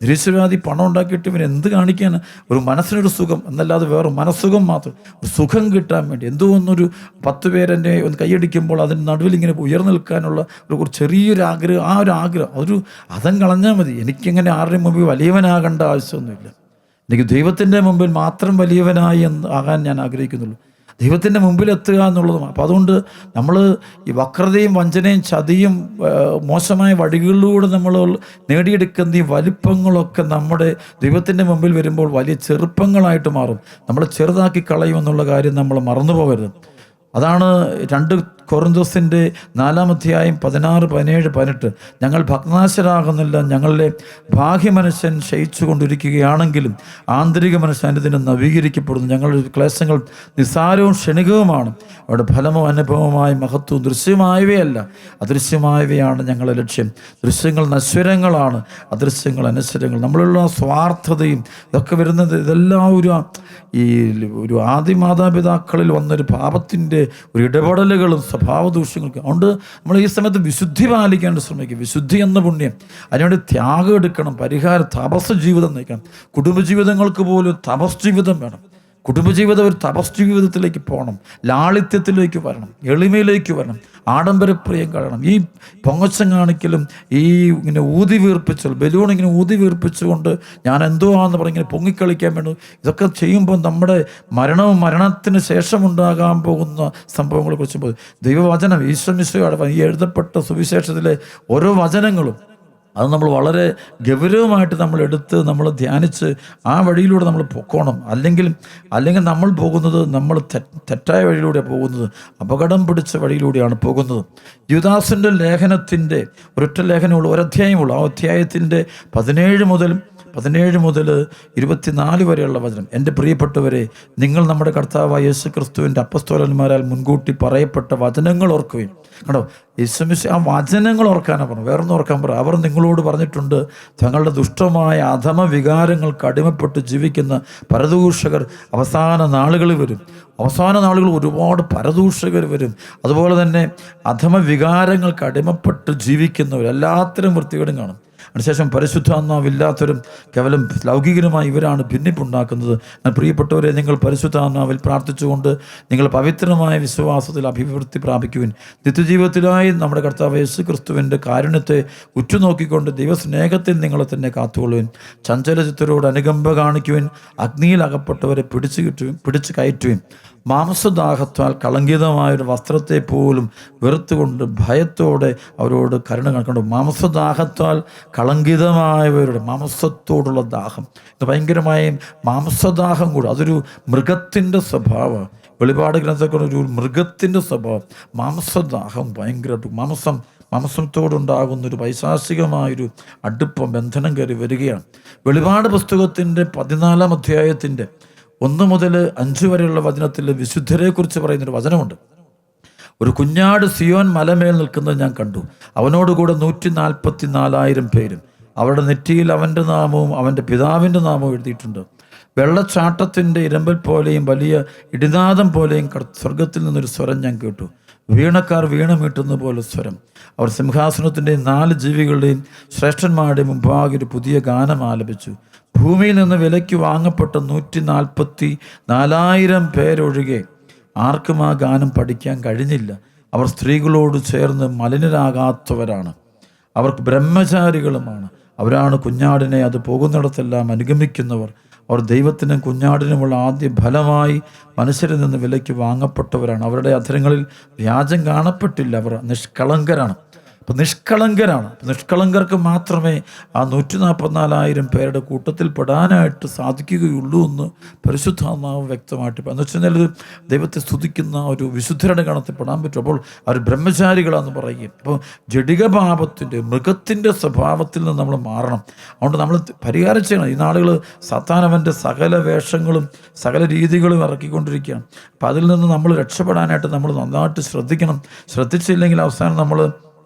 നിരീശ്വരവാദി പണം ഉണ്ടാക്കിയിട്ട് ഇവന് എന്ത് കാണിക്കാൻ? ഒരു മനസ്സിനൊരു സുഖം എന്നല്ലാതെ വേറെ മനസ്സുഖം മാത്രം, ഒരു സുഖം കിട്ടാൻ വേണ്ടി എന്തോ ഒന്നൊരു 10 പേരെന്നെ ഒന്ന് കൈയടിക്കുമ്പോൾ അതിന് നടുവിൽ ഇങ്ങനെ ഉയർന്നു നിൽക്കാനുള്ള ഒരു ചെറിയൊരു ആഗ്രഹം. ആ ഒരു ആഗ്രഹം അതം കളഞ്ഞാൽ മതി. എനിക്കെങ്ങനെ ആരുടെയും മുമ്പിൽ വലിയവനാകേണ്ട ആവശ്യമൊന്നുമില്ല. എനിക്ക് ദൈവത്തിൻ്റെ മുമ്പിൽ മാത്രം വലിയവനായി ആകാൻ ഞാൻ ആഗ്രഹിക്കുന്നുള്ളൂ. ദൈവത്തിൻ്റെ മുമ്പിലെത്തുക എന്നുള്ളതുമാണ്. അപ്പോൾ അതുകൊണ്ട് നമ്മൾ ഈ വക്രതയും വഞ്ചനയും ചതിയും മോശമായ വഴികളിലൂടെ നമ്മൾ നേടിയെടുക്കുന്ന ഈ വലിപ്പങ്ങളൊക്കെ നമ്മുടെ ദൈവത്തിൻ്റെ മുമ്പിൽ വരുമ്പോൾ വലിയ ചെറുപ്പങ്ങളായിട്ട് മാറും. നമ്മളെ ചെറുതാക്കി കളയുമെന്നുള്ള കാര്യം നമ്മൾ മറന്നു പോകരുത്. അതാണ് 2 കൊറിന്തോസിൻ്റെ 4-ാം അധ്യായം 16, 17, 18. ഞങ്ങൾ ഭഗ്നാശരാകുന്നില്ല, ഞങ്ങളുടെ ബാഹ്യമനുഷ്യൻ ക്ഷയിച്ചു കൊണ്ടിരിക്കുകയാണെങ്കിലും ആന്തരിക മനുഷ്യൻ അനുദിനം നവീകരിക്കപ്പെടുന്നു. ഞങ്ങളുടെ ക്ലേശങ്ങൾ നിസ്സാരവും ക്ഷണികവുമാണ്. അവിടെ ഫലമോ അനുഭവമായ മഹത്വവും ദൃശ്യമായവയല്ല, അദൃശ്യമായവയാണ് ഞങ്ങളുടെ ലക്ഷ്യം. ദൃശ്യങ്ങൾ നശ്വരങ്ങളാണ്, അദൃശ്യങ്ങൾ അനശ്വരങ്ങൾ. നമ്മളുള്ള സ്വാർത്ഥതയും ഇതൊക്കെ വരുന്നത് ഇതെല്ലാം ഒരു ആദിമാതാപിതാക്കളിൽ വന്നൊരു പാപത്തിൻ്റെ ഒരു ഇടപെടലുകളും സ്വഭാവ ദൂഷ്യങ്ങൾക്ക്. അതുകൊണ്ട് നമ്മൾ ഈ സമയത്ത് വിശുദ്ധി പാലിക്കാൻ ശ്രമിക്കുക. വിശുദ്ധി എന്ന പുണ്യം, അതിനുവേണ്ടി ത്യാഗം എടുക്കണം, പരിഹാരം, തപസ് ജീവിതം നയിക്കണം. കുടുംബജീവിതങ്ങൾക്ക് പോലും തപസ് ജീവിതം വേണം. കുടുംബജീവിതം ഒരു തപസ് ജീവിതത്തിലേക്ക് പോകണം, ലാളിത്യത്തിലേക്ക് വരണം, എളിമയിലേക്ക് വരണം, ആഡംബരപ്രിയം കാണണം. ഈ പൊങ്ങച്ചം കാണിക്കലും ഈ ഇങ്ങനെ ഊതി വീർപ്പിച്ചൽ, ബലൂൺ ഇങ്ങനെ ഊതി വീർപ്പിച്ചുകൊണ്ട് ഞാൻ എന്തോ ആണെന്ന് പറഞ്ഞ് ഇങ്ങനെ പൊങ്ങിക്കളിക്കാൻ വേണ്ടി ഇതൊക്കെ ചെയ്യുമ്പോൾ നമ്മുടെ മരണവും മരണത്തിന് ശേഷമുണ്ടാകാൻ പോകുന്ന സംഭവങ്ങളെ കുറിച്ച് ദൈവവചനം ഈശ്വമിശയുടെ ഈ എഴുതപ്പെട്ട സുവിശേഷത്തിലെ ഓരോ വചനങ്ങളും അത് നമ്മൾ വളരെ ഗൗരവമായിട്ട് നമ്മൾ എടുത്ത് നമ്മൾ ധ്യാനിച്ച് ആ വഴിയിലൂടെ നമ്മൾ പൊക്കോണം. അല്ലെങ്കിൽ നമ്മൾ പോകുന്നത് നമ്മൾ തെറ്റായ വഴിയിലൂടെയാണ് പോകുന്നത്, അപകടം പിടിച്ച വഴിയിലൂടെയാണ് പോകുന്നത്. യൂദാസിൻ്റെ ലേഖനത്തിൻ്റെ ഒരൊറ്റ ലേഖനമുള്ളൂ, ഒരധ്യായമുള്ളൂ. ആ അധ്യായത്തിൻ്റെ 17 മുതൽ 24 വരെയുള്ള വചനം. എൻ്റെ പ്രിയപ്പെട്ടവരെ, നിങ്ങൾ നമ്മുടെ കർത്താവായ യേശു ക്രിസ്തുവിൻ്റെ അപ്പസ്തോലന്മാരാൽ മുൻകൂട്ടി പറയപ്പെട്ട വചനങ്ങൾ ഓർക്കുകയും. കണ്ടോ, യേശുമിശി ആ വചനങ്ങൾ ഓർക്കാനാണ് പറഞ്ഞു, വേറൊന്നും ഓർക്കാൻ പറ. അവർ നിങ്ങളോട് പറഞ്ഞിട്ടുണ്ട്, തങ്ങളുടെ ദുഷ്ടമായ അധമ വികാരങ്ങൾക്ക് അടിമപ്പെട്ട് ജീവിക്കുന്ന പരദൂഷകർ അവസാന നാളുകളിൽ വരും. അവസാന നാളുകൾ ഒരുപാട് പരദൂഷകർ വരും. അതുപോലെ തന്നെ അധമ വികാരങ്ങൾക്ക് അടിമപ്പെട്ട് ജീവിക്കുന്നവർ എല്ലാത്തരം വൃത്തികേടും കാണും. അതിനുശേഷം പരിശുദ്ധാത്മാവില്ലാത്തവരും കേവലം ലൗകികരുമായി ഇവരാണ് ഭിന്നിപ്പുണ്ടാക്കുന്നത്. പ്രിയപ്പെട്ടവരെ, നിങ്ങൾ പരിശുദ്ധാത്മാവിൽ പ്രാർത്ഥിച്ചുകൊണ്ട് നിങ്ങൾ പവിത്രമായ വിശ്വാസത്തിൽ അഭിവൃദ്ധി പ്രാപിക്കുവിൻ. നിത്യജീവിതത്തിലായി നമ്മുടെ കർത്താവ് യേശു ക്രിസ്തുവിൻ്റെ കാരുണ്യത്തെ ഉറ്റുനോക്കിക്കൊണ്ട് ദൈവസ്നേഹത്തിൽ നിങ്ങളെ തന്നെ കാത്തുകൊള്ളുവിൻ. ചഞ്ചലചിത്തരോട് അനുകമ്പ കാണിക്കുവിൻ. അഗ്നിയിൽ അകപ്പെട്ടവരെ പിടിച്ചു കയറ്റുവിൻ. മാംസദാഹത്താൽ കളങ്കിതമായൊരു വസ്ത്രത്തെ പോലും വെറുത്തുകൊണ്ട് ഭയത്തോടെ അവരോട് കരുണ കാണിക്കണം. മാംസദാഹത്താൽ കളങ്കിതമായവരുടെ മാംസത്തോടുള്ള ദാഹം, ഇത് ഭയങ്കരമായ മാംസദാഹം കൂടെ, അതൊരു മൃഗത്തിൻ്റെ സ്വഭാവം. വെളിപാട് ഗ്രന്ഥത്തിൽ ഒരു മൃഗത്തിൻ്റെ സ്വഭാവം, മാംസദാഹം ഭയങ്കരമായിട്ട് മാംസത്തോടുണ്ടാകുന്നൊരു പൈശാചികമായൊരു അടുപ്പം, ബന്ധനം കയറി വരികയാണ്. വെളിപാട് പുസ്തകത്തിൻ്റെ 14-ാം അധ്യായത്തിൻ്റെ 1 മുതൽ 5 വരെയുള്ള വചനത്തിൽ വിശുദ്ധരെക്കുറിച്ച് പറയുന്നൊരു വചനമുണ്ട്. ഒരു കുഞ്ഞാട് സിയോൻ മലമേൽ നിൽക്കുന്നത് ഞാൻ കണ്ടു. അവനോടുകൂടെ 144,000 പേരും. അവരുടെ നെറ്റിയിൽ അവൻ്റെ നാമവും അവൻ്റെ പിതാവിൻ്റെ നാമവും എഴുതിയിട്ടുണ്ട്. വെള്ളച്ചാട്ടത്തിൻ്റെ ഇരമ്പൽ പോലെയും വലിയ ഇടിനാദം പോലെയും സ്വർഗത്തിൽ നിന്നൊരു സ്വരം ഞാൻ കേട്ടു. വീണക്കാർ വീണമീട്ടുന്ന പോലെ സ്വരം. അവർ സിംഹാസനത്തിൻ്റെയും 4 ജീവികളുടെയും ശ്രേഷ്ഠന്മാരുടെയും മുമ്പാകെ ഒരു പുതിയ ഗാനം ആലപിച്ചു. ഭൂമിയിൽ നിന്ന് വിലയ്ക്ക് വാങ്ങപ്പെട്ട 144,000 പേരൊഴികെ ആർക്കും ആ ഗാനം പഠിക്കാൻ കഴിഞ്ഞില്ല. അവർ സ്ത്രീകളോട് ചേർന്ന് മലിനരാകാത്തവരാണ്, അവർക്ക് ബ്രഹ്മചാരികളുമാണ്. അവരാണ് കുഞ്ഞാടിനെ അത് പോകുന്നിടത്തെല്ലാം അനുഗമിക്കുന്നവർ. അവർ ദൈവത്തിനും കുഞ്ഞാടിനുമുള്ള ആദ്യ ഫലമായി മനുഷ്യരിൽ നിന്ന് വിലയ്ക്ക് വാങ്ങപ്പെട്ടവരാണ്. അവരുടെ അധരങ്ങളിൽ വ്യാജം കാണപ്പെട്ടില്ല. അവർ നിഷ്കളങ്കരാണ്. അപ്പം നിഷ്കളങ്കർക്ക് മാത്രമേ ആ 144,000 പേരുടെ കൂട്ടത്തിൽ പെടാനായിട്ട് സാധിക്കുകയുള്ളൂ എന്ന് പരിശുദ്ധാത്മാവ് വ്യക്തമായിട്ട്. എന്ന് വെച്ച് കഴിഞ്ഞാൽ ദൈവത്തെ സ്തുതിക്കുന്ന ഒരു വിശുദ്ധരുടെ ഗണത്തിൽ പെടാൻ പറ്റും. അപ്പോൾ അവർ ബ്രഹ്മചാരികളാണെന്ന് പറയുകയും. അപ്പോൾ ജഡിക പാപത്തിൻ്റെ, മൃഗത്തിൻ്റെ സ്വഭാവത്തിൽ നിന്ന് നമ്മൾ മാറണം. അതുകൊണ്ട് നമ്മൾ പരിഹാരം ചെയ്യണം. ഈ നാളുകൾ സാത്താനവൻ്റെ സകല വേഷങ്ങളും സകല രീതികളും ഇറക്കിക്കൊണ്ടിരിക്കുകയാണ്. അപ്പം അതിൽ നിന്ന് നമ്മൾ രക്ഷപ്പെടാനായിട്ട് നമ്മൾ നന്നായിട്ട് ശ്രദ്ധിക്കണം. ശ്രദ്ധിച്ചില്ലെങ്കിൽ അവസാനം നമ്മൾ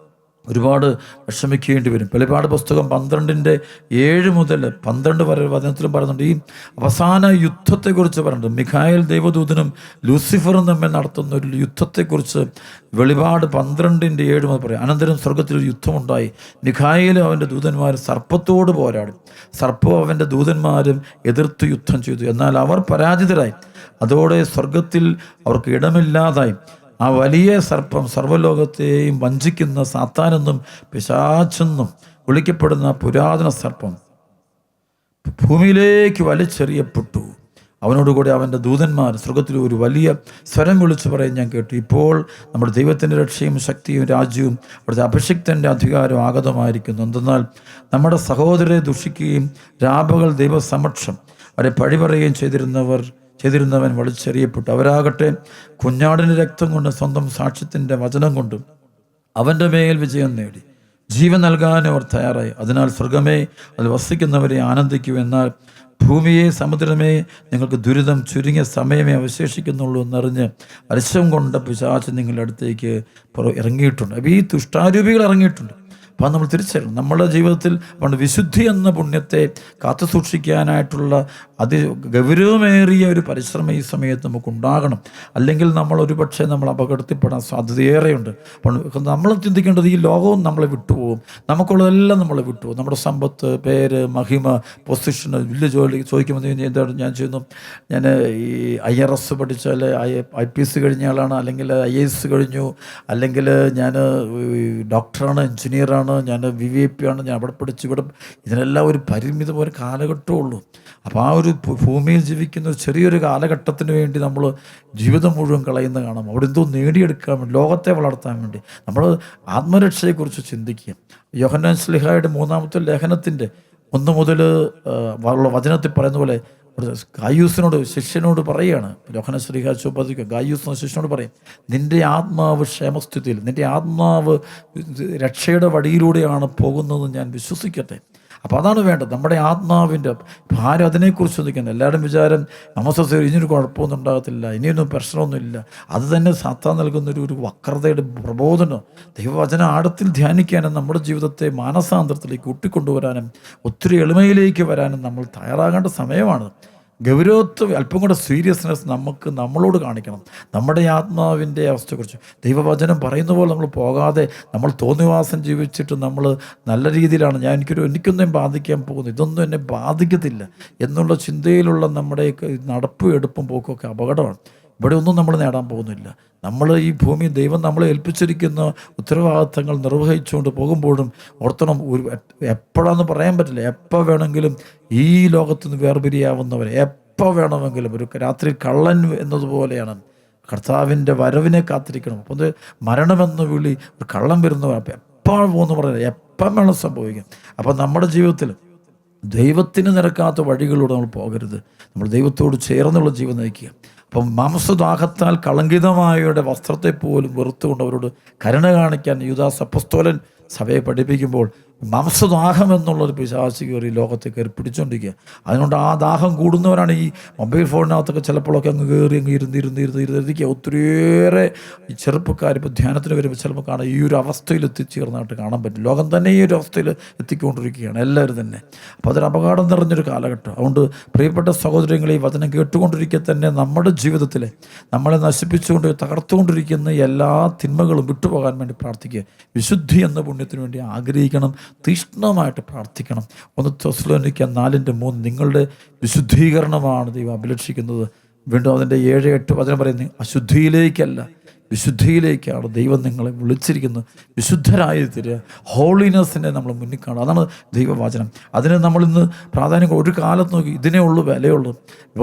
ഒരുപാട് വിഷമിക്കേണ്ടി വരും. വെളിപാട് പുസ്തകം 12-7 മുതൽ 12 വരെ വചനത്തിലും പറയുന്നുണ്ട്. ഈ അവസാന യുദ്ധത്തെക്കുറിച്ച് പറയുന്നുണ്ട്. മിഖായേൽ ദൈവദൂതനും ലൂസിഫറും തമ്മിൽ നടത്തുന്ന ഒരു യുദ്ധത്തെക്കുറിച്ച് വെളിപാട് 12-7 മുതൽ പറയും. അനന്തരം സ്വർഗത്തിലൊരു യുദ്ധമുണ്ടായി. മിഖായേലും അവൻ്റെ ദൂതന്മാരും സർപ്പത്തോട് പോരാടി. സർപ്പവും അവൻ്റെ ദൂതന്മാരും എതിർത്ത് യുദ്ധം ചെയ്തു. എന്നാൽ അവർ പരാജിതരായി. അതോടെ സ്വർഗത്തിൽ അവർക്ക് ഇടമില്ലാതായി. ആ വലിയ സർപ്പം സർവ്വലോകത്തെയും വഞ്ചിക്കുന്ന സാത്താനെന്നും പിശാചെന്നും വിളിക്കപ്പെടുന്ന പുരാതന സർപ്പം ഭൂമിയിലേക്ക് വലിച്ചെറിയപ്പെട്ടു. അവനോടുകൂടി അവൻ്റെ ദൂതന്മാർ സ്വർഗത്തിൽ ഒരു വലിയ സ്വരം വിളിച്ചു പറയും ഞാൻ കേട്ടു. ഇപ്പോൾ നമ്മുടെ ദൈവത്തിൻ്റെ രക്ഷയും ശക്തിയും രാജ്യവും അവിടുത്തെ അഭിഷിക്തൻ്റെ അധികാരവും ആഗതമായിരിക്കുന്നു. എന്തെന്നാൽ നമ്മുടെ സഹോദരരെ ദുഷിക്കുകയും രാപകൽ ദൈവസമക്ഷം അവരെ പഴിപറയുകയും ചെയ്തിരുന്നവൻ വലിച്ചെറിയപ്പെട്ടു. അവരാകട്ടെ കുഞ്ഞാടിൻ്റെ രക്തം കൊണ്ട് സ്വന്തം സാക്ഷ്യത്തിൻ്റെ വചനം കൊണ്ടും അവൻ്റെ മേൽ വിജയം നേടി. ജീവൻ നൽകാനും അവർ തയ്യാറായി. അതിനാൽ സ്വർഗമേ, അതിൽ വസിക്കുന്നവരെ ആനന്ദിക്കൂ. എന്നാൽ ഭൂമിയെ, സമുദ്രമേ, നിങ്ങൾക്ക് ദുരിതം ചുരുങ്ങിയ സമയമേ അവശേഷിക്കുന്നുള്ളൂ എന്നറിഞ്ഞ് അരിശം കൊണ്ട പിശാച് നിങ്ങളുടെ അടുത്തേക്ക് ഇറങ്ങിയിട്ടുണ്ട്. അപ്പോൾ ഈ ദുഷ്ടാരൂപികൾ ഇറങ്ങിയിട്ടുണ്ട്. അപ്പോൾ നമ്മൾ തിരിച്ചറിയണം നമ്മുടെ ജീവിതത്തിൽ വിശുദ്ധി എന്ന പുണ്യത്തെ കാത്തു സൂക്ഷിക്കാനായിട്ടുള്ള ഗൗരവമേറിയ ഒരു പരിശ്രമം ഈ സമയത്ത് നമുക്കുണ്ടാകണം. അല്ലെങ്കിൽ നമ്മൾ ഒരുപക്ഷെ നമ്മൾ അപകടത്തിൽപ്പെടാൻ സാധ്യതയേറെയുണ്ട്. അപ്പോൾ നമ്മൾ ചിന്തിക്കേണ്ടത് ഈ ലോകവും നമ്മളെ വിട്ടുപോകും, നമുക്കുള്ളതെല്ലാം നമ്മളെ വിട്ടുപോകും. നമ്മുടെ സമ്പത്ത്, പേര്, മഹിമ, പൊസിഷന്, വലിയ ജോലി ചോദിക്കുമ്പോൾ എന്താണ് ഞാൻ ചെയ്യുന്നു, ഞാൻ ഈ IRS പഠിച്ചാൽ IPS കഴിഞ്ഞ ആളാണ്, അല്ലെങ്കിൽ IAS കഴിഞ്ഞു, അല്ലെങ്കിൽ ഞാൻ ഡോക്ടറാണ്, എഞ്ചിനീയറാണ്, ഞാൻ VIP ആണ്, ഞാൻ അവിടെ പഠിച്ചു ഇവിടെ. ഇതിനെല്ലാം ഒരു പരിമിതമായ ഒരു കാലഘട്ടമുള്ളൂ. അപ്പോൾ ആ ഒരു ഭൂമിയിൽ ജീവിക്കുന്ന ഒരു ചെറിയൊരു കാലഘട്ടത്തിന് വേണ്ടി നമ്മൾ ജീവിതം മുഴുവൻ കളയുന്ന കാണാം. അവിടെ എന്തോ നേടിയെടുക്കാൻ വേണ്ടി, ലോകത്തെ വളർത്താൻ വേണ്ടി നമ്മൾ ആത്മരക്ഷയെക്കുറിച്ച് ചിന്തിക്കുക. യോഹന്നാൻ ശ്ലീഹായുടെ 3-ാമത്തെ ലേഖനത്തിൻ്റെ 1 മുതൽ ഉള്ള വചനത്തിൽ പറയുന്ന പോലെ ഗായൂസിനോട്, ശിഷ്യനോട് പറയുകയാണ്. യോഹന്നാൻ ശ്ലീഹാ ഗായൂസ് ശിഷ്യനോട് പറയും, നിൻ്റെ ആത്മാവ് ക്ഷേമസ്ഥിതിയിൽ, നിൻ്റെ ആത്മാവ് രക്ഷയുടെ വഴിയിലൂടെയാണ് പോകുന്നത് ഞാൻ വിശ്വസിക്കട്ടെ. അപ്പോൾ അതാണ് വേണ്ടത്. നമ്മുടെ ആത്മാവിൻ്റെ ആരും അതിനെക്കുറിച്ച് ചിന്തിക്കുന്നത്. എല്ലാവരും വിചാരം ഇനിയൊരു കുഴപ്പമൊന്നും ഉണ്ടാകത്തില്ല, ഇനിയൊന്നും പ്രശ്നമൊന്നുമില്ല. അത് തന്നെ സാത്താൻ നൽകുന്നൊരു വക്രതയുടെ പ്രബോധനം. ദൈവവചന ആഴത്തിൽ ധ്യാനിക്കാനും നമ്മുടെ ജീവിതത്തെ മാനസാന്തരത്തിലേക്ക് കൂട്ടിക്കൊണ്ടുവരാനും ഒത്തിരി എളിമയിലേക്ക് വരാനും നമ്മൾ തയ്യാറാകേണ്ട സമയമാണ്. ഗൗരവത്വം, അല്പം കൂടെ സീരിയസ്നെസ് നമ്മളോട് കാണിക്കണം. നമ്മുടെ ആത്മാവിൻ്റെ അവസ്ഥയെക്കുറിച്ച് ദൈവവചനം പറയുന്ന പോലെ നമ്മൾ പോകാതെ, നമ്മൾ തോന്നിവാസം ജീവിച്ചിട്ട് നമ്മൾ നല്ല രീതിയിലാണ് എനിക്കൊന്നും ബാധിക്കാൻ പോകുന്നു, ഇതൊന്നും എന്നെ ബാധിക്കത്തില്ല എന്നുള്ള ചിന്തയിലുള്ള നമ്മുടെ നടപ്പും എടുപ്പും പോക്കൊക്കെ അപകടമാണ്. ഇവിടെ ഒന്നും നമ്മൾ നേടാൻ പോകുന്നില്ല. നമ്മൾ ഈ ഭൂമി ദൈവം നമ്മളെ ഏൽപ്പിച്ചിരിക്കുന്ന ഉത്തരവാദിത്തങ്ങൾ നിർവഹിച്ചുകൊണ്ട് പോകുമ്പോഴും ഓർത്തണം, എപ്പോഴാണെന്ന് പറയാൻ പറ്റില്ല. എപ്പോൾ വേണമെങ്കിലും ഈ ലോകത്ത് നിന്ന് വേർപിരിയാവുന്നവരെ എപ്പോൾ വേണമെങ്കിലും, ഒരു രാത്രി കള്ളൻ എന്നതുപോലെയാണ് കർത്താവിൻ്റെ വരവിനെ കാത്തിരിക്കണം. അപ്പോൾ അത് മരണമെന്ന് വിളി, ഒരു കള്ളൻ വരുന്നവർ എപ്പോൾ പോകുന്നു പറയുന്നത്, എപ്പം വേണം സംഭവിക്കാം. അപ്പോൾ നമ്മുടെ ജീവിതത്തിൽ ദൈവത്തിന് നിരക്കാത്ത വഴികളിലൂടെ നമ്മൾ പോകരുത്. നമ്മൾ ദൈവത്തോട് ചേർന്നുള്ള ജീവൻ നയിക്കുക. അപ്പം മാംസദാഹത്താൽ കളങ്കിതമായവരുടെ വസ്ത്രത്തെ പോലും വെറുത്തുകൊണ്ട് അവരോട് കരുണ കാണിക്കാൻ യൂദാസ് അപ്പസ്തോലൻ സഭയെ പഠിപ്പിക്കുമ്പോൾ മാംസദാഹം എന്നുള്ളൊരു പിശാച് കയറി ലോകത്തെ കയറി പിടിച്ചുകൊണ്ടിരിക്കുക. അതുകൊണ്ട് ആ ദാഹം കൂടുന്നവരാണ് ഈ മൊബൈൽ ഫോണിനകത്തൊക്കെ ചിലപ്പോഴൊക്കെ അങ്ങ് കയറി ഇരുന്നിരിക്കുക. ഒത്തിരിയേറെ ഈ ചെറുപ്പക്കാർ ഇപ്പോൾ ധ്യാനത്തിന് വരുമ്പോൾ ചിലപ്പോൾ കാണാം ഈ ഒരു അവസ്ഥയിൽ എത്തിച്ചേർന്നായിട്ട് കാണാൻ പറ്റും. ലോകം തന്നെ ഈ ഒരു അവസ്ഥയിൽ എത്തിക്കൊണ്ടിരിക്കുകയാണ് എല്ലാവരും തന്നെ. അപ്പോൾ അതൊരു അപകടം നിറഞ്ഞൊരു കാലഘട്ടം. അതുകൊണ്ട് പ്രിയപ്പെട്ട സഹോദരങ്ങളെ, ഈ വചനം കേട്ടുകൊണ്ടിരിക്കെ തന്നെ നമ്മുടെ ജീവിതത്തിൽ നമ്മളെ നശിപ്പിച്ചുകൊണ്ട് തകർത്തുകൊണ്ടിരിക്കുന്ന എല്ലാ തിന്മകളും വിട്ടുപോകാൻ വേണ്ടി പ്രാർത്ഥിക്കുക. വിശുദ്ധി എന്ന പുണ്യത്തിന് വേണ്ടി ആഗ്രഹിക്കണം, തീഷ്ണമായിട്ട് പ്രാർത്ഥിക്കണം. 1 തെസ്സലോനിക്കർ 4:3 നിങ്ങളുടെ വിശുദ്ധീകരണമാണ് ദൈവം അഭിലഷിക്കുന്നത്. വീണ്ടും അതിൻ്റെ 7-8 വചനം പറയുന്നത്, അശുദ്ധിയിലേക്കല്ല വിശുദ്ധിയിലേക്കാണ് ദൈവം നിങ്ങളെ വിളിച്ചിരിക്കുന്നത്. വിശുദ്ധരായി തീരുക, ഹോളിനെസ്സിനെ നമ്മൾ മുന്നിൽ കാണുക. അതാണ് ദൈവവചനം. അതിന് നമ്മളിന്ന് പ്രാധാന്യം ഒരു കാലത്ത് നോക്കി ഇതിനേ ഉള്ളൂ വിലയുള്ളൂ.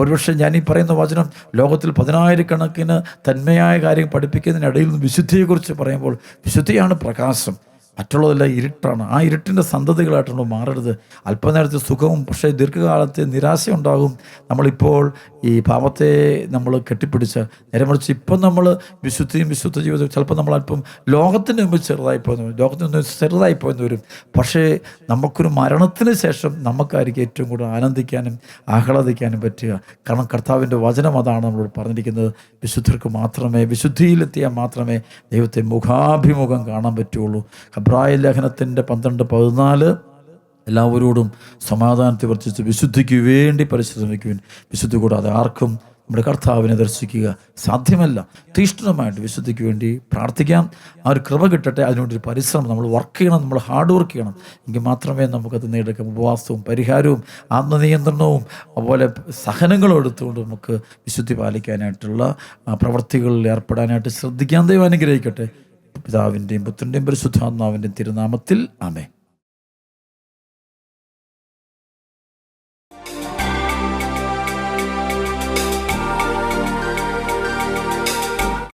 ഒരുപക്ഷെ ഞാൻ ഈ പറയുന്ന വചനം ലോകത്തിൽ 10,000 തന്മയായ കാര്യം പഠിപ്പിക്കുന്നതിനിടയിൽ നിന്ന് വിശുദ്ധിയെക്കുറിച്ച് പറയുമ്പോൾ, വിശുദ്ധിയാണ് പ്രകാശം, മറ്റുള്ളതെല്ലാം ഇരുട്ടാണ്. ആ ഇരുട്ടിൻ്റെ സന്തതികളായിട്ട് നമ്മൾ മാറരുത്. അല്പനേരത്തെ സുഖവും പക്ഷേ ദീർഘകാലത്തെ നിരാശയുണ്ടാകും. നമ്മളിപ്പോൾ ഈ പാപത്തെ നമ്മൾ കെട്ടിപ്പിടിച്ച് നേരെ മറിച്ച് ഇപ്പം നമ്മൾ വിശുദ്ധിയും വിശുദ്ധ ജീവിതവും ചിലപ്പോൾ നമ്മൾ അല്പം ലോകത്തിന് മുമ്പ് ലോകത്തിന് മുമ്പ് ചെറുതായിപ്പോയെന്ന് വരും. പക്ഷേ നമുക്കൊരു മരണത്തിന് ശേഷം നമുക്കായിരിക്കും ഏറ്റവും കൂടുതൽ ആനന്ദിക്കാനും ആഹ്ലാദിക്കാനും പറ്റുക. കാരണം കർത്താവിൻ്റെ വചനം അതാണ് നമ്മളോട് പറഞ്ഞിരിക്കുന്നത്. വിശുദ്ധർക്ക് മാത്രമേ, വിശുദ്ധിയിലെത്തിയാൽ മാത്രമേ ദൈവത്തെ മുഖാഭിമുഖം കാണാൻ പറ്റുള്ളൂ. എബ്രായ ലേഖനത്തിൻ്റെ 12:14 എല്ലാവരോടും സമാധാനത്തെ വർദ്ധിച്ച് വിശുദ്ധിക്ക് വേണ്ടി പരിശ്രമിക്കുവാൻ. വിശുദ്ധി കൂടാതെ ആർക്കും നമ്മുടെ കർത്താവിനെ ദർശിക്കുക സാധ്യമല്ല. തീഷ്ണമായിട്ട് വിശുദ്ധിക്ക് വേണ്ടി പ്രാർത്ഥിക്കാം. ആ ഒരു കൃപ കിട്ടട്ടെ. അതിനുവേണ്ടി ഒരു പരിശ്രമം നമ്മൾ വർക്ക് ചെയ്യണം, നമ്മൾ ഹാർഡ് വർക്ക് ചെയ്യണം. എങ്കിൽ മാത്രമേ നമുക്കത് നേടിയെടുക്കാം. ഉപവാസവും പരിഹാരവും ആത്മനിയന്ത്രണവും അതുപോലെ സഹനങ്ങളും എടുത്തുകൊണ്ട് നമുക്ക് വിശുദ്ധി പാലിക്കാനായിട്ടുള്ള പ്രവർത്തികളിൽ ഏർപ്പെടാനായിട്ട് ശ്രദ്ധിക്കാൻ. ദൈവം അനുഗ്രഹിക്കട്ടെ. പിതാവിൻ്റെയും പുത്രൻ്റെയും പരിശുദ്ധാത്മാവിൻ്റെയും തിരുനാമത്തിൽ ആമേൻ.